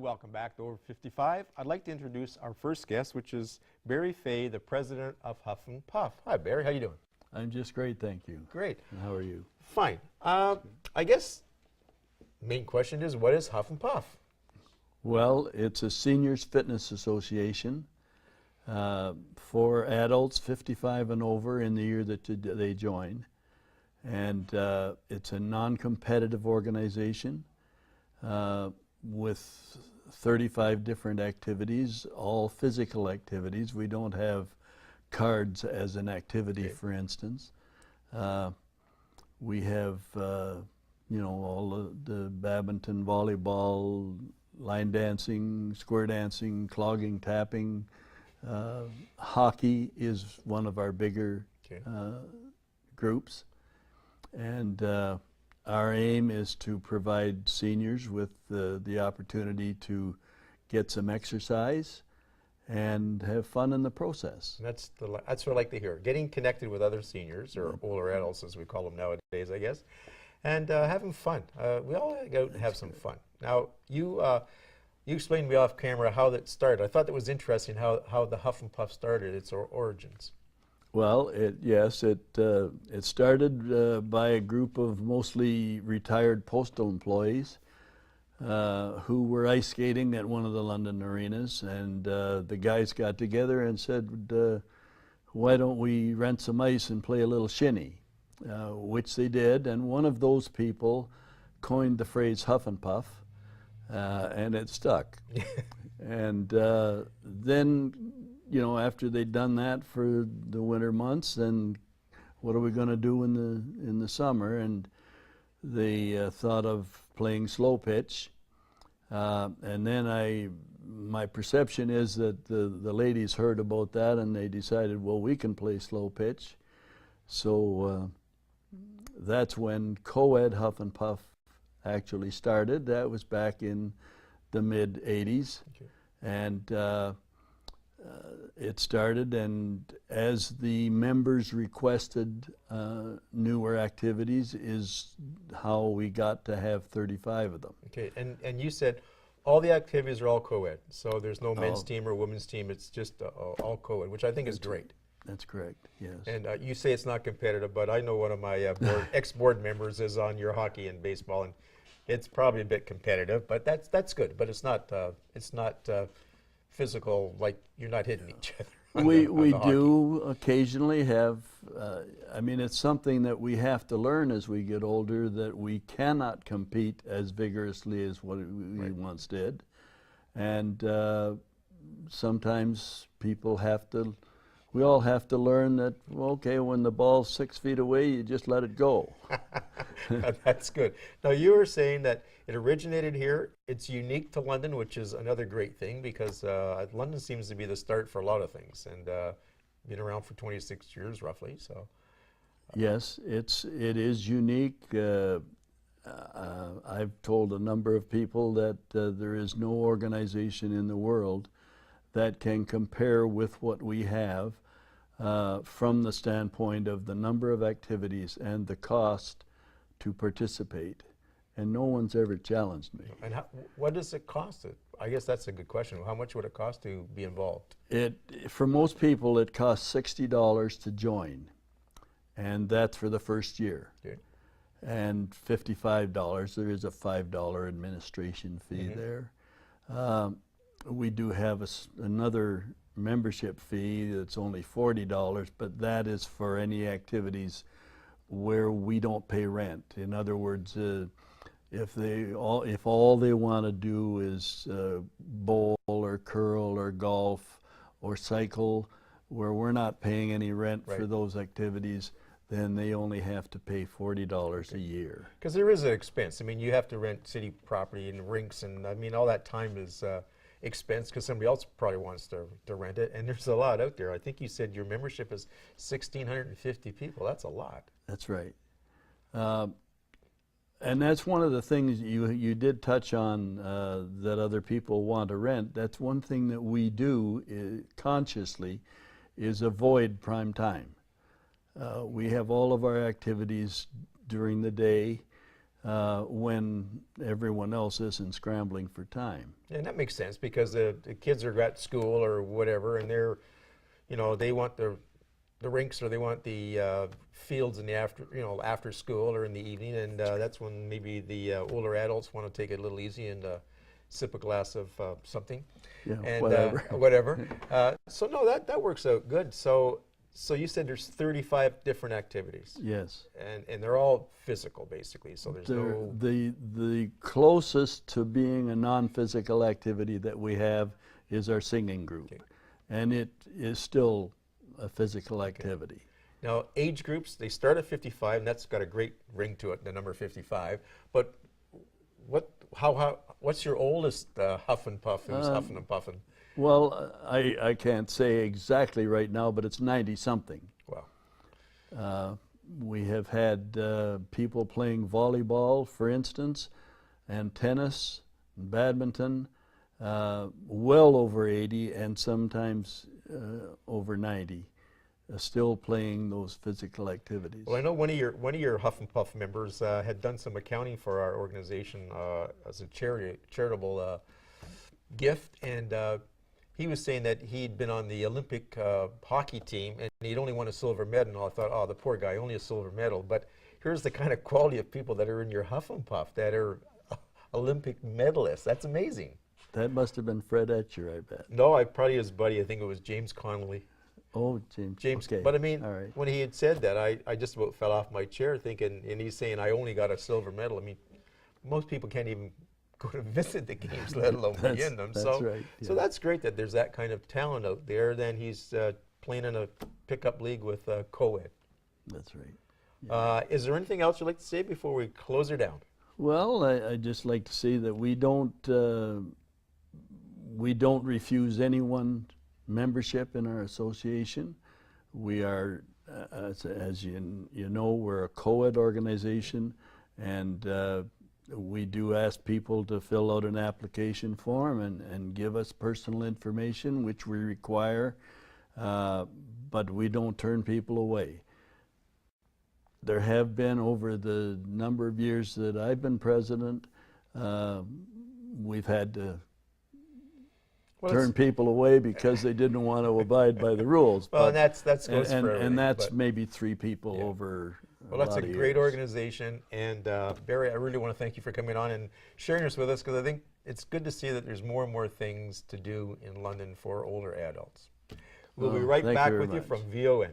Welcome back to Over 55. I'd like to introduce our first guest, which is Barry Fay, the president of Huff and Puff. Hi, Barry. How you doing? I'm just great, thank you. Great. And how are you? Fine. I guess main question is, what is Huff and Puff? Well, it's a seniors fitness association for adults 55 and over in the year that they join. And it's a non-competitive organization with 35 different activities, all physical activities. We don't have cards as an activity, okay, for instance. We have, all the badminton, volleyball, line dancing, square dancing, clogging, tapping. Hockey is one of our bigger, okay, groups. And our aim is to provide seniors with the opportunity to get some exercise and have fun in the process. That's what I like to hear. Getting connected with other seniors, or older adults as we call them nowadays, I guess, and having fun. We all go out and have some fun. Now, you explained to me off camera how that started. I thought that was interesting, how the Huff and Puff started, its origins. Well, it started by a group of mostly retired postal employees who were ice skating at one of the London arenas, and the guys got together and said, why don't we rent some ice and play a little shinny, which they did, and one of those people coined the phrase Huff and Puff, and it stuck. And then, after they'd done that for the winter months, then what are we going to do in the summer? And they thought of playing slow pitch. And then my perception is that the ladies heard about that and they decided, well, we can play slow pitch. So that's when co-ed Huff and Puff actually started. That was back in the mid-'80s. Okay. And it started, and as the members requested newer activities is how we got to have 35 of them. Okay, and you said all the activities are all co-ed, so there's no men's team or women's team, it's just all co-ed, which I think is great. That's correct, yes. And you say it's not competitive, but I know one of my ex-board members is on your hockey and baseball, and it's probably a bit competitive, but that's good, but it's not physical, like you're not hitting each other. We do occasionally have, it's something that we have to learn as we get older, that we cannot compete as vigorously as what we once did. And sometimes we all have to learn that, well, okay, when the ball's 6 feet away, you just let it go. That's good. Now, you were saying that it originated here. It's unique to London, which is another great thing, because London seems to be the start for a lot of things, and been around for 26 years roughly. So, yes, it is unique. I've told a number of people that there is no organization in the world that can compare with what we have from the standpoint of the number of activities and the cost to participate. And no one's ever challenged me. And what does it cost? I guess that's a good question. How much would it cost to be involved? For most people, it costs $60 to join, and that's for the first year. Okay. And $55, there is a $5 administration fee there. We do have another membership fee that's only $40, but that is for any activities where we don't pay rent. In other words, if all they want to do is bowl or curl or golf or cycle, where we're not paying any rent for those activities, then they only have to pay $40 a year. Because there is an expense. I mean, you have to rent city property and rinks, and I mean, all that time is expense because somebody else probably wants to rent it, and there's a lot out there. I think you said your membership is 1,650 people. That's a lot. That's right. And that's one of the things you did touch on, that other people want to rent. That's one thing that we do consciously is avoid prime time. We have all of our activities during the day. when everyone else isn't scrambling for time. And that makes sense because the kids are at school or whatever, and they're, they want the rinks or they want the fields in the after school or in the evening, and that's when maybe the older adults want to take it a little easy and sip a glass of something. Yeah, and whatever. whatever. So no, that works out good. So you said there's 35 different activities. Yes. And they're all physical, basically. So there's The closest to being a non-physical activity that we have is our singing group. Okay. And it is still a physical activity. Now, age groups, they start at 55, and that's got a great ring to it, the number 55. But what's your oldest huff and puff who's huffing and puffing? Well, I can't say exactly right now, but it's 90-something. Wow. We have had people playing volleyball, for instance, and tennis, and badminton, well over 80 and sometimes over 90, still playing those physical activities. Well, I know one of your Huff and Puff members had done some accounting for our organization as a charitable gift, and he was saying that he'd been on the Olympic hockey team and he'd only won a silver medal. And I thought, oh, the poor guy, only a silver medal. But here's the kind of quality of people that are in your Huff and Puff that are Olympic medalists. That's amazing. That must have been Fred Etcher, I bet. No, probably his buddy. I think it was James Connolly. Oh, James. Okay. But I mean, all right. When he had said that, I just about fell off my chair thinking, and he's saying, I only got a silver medal. I mean, most people can't even go to visit the games, let alone be in them. That's so, right, yeah. So that's great that there's that kind of talent out there. Then he's playing in a pickup league with co-ed. That's right. Yeah. Is there anything else you'd like to say before we close her down? Well, I'd just like to say that we don't refuse anyone membership in our association. We are, as you know, we're a co-ed organization, and we do ask people to fill out an application form and give us personal information, which we require, but we don't turn people away. There have been, over the number of years that I've been president, we've had to turn people away because they didn't want to abide by the rules. Well, and that's goes for everything. And that's maybe 3 people over. Well, that's a great organization, and Barry, I really want to thank you for coming on and sharing this with us, because I think it's good to see that there's more and more things to do in London for older adults. We'll be right back with you from VON.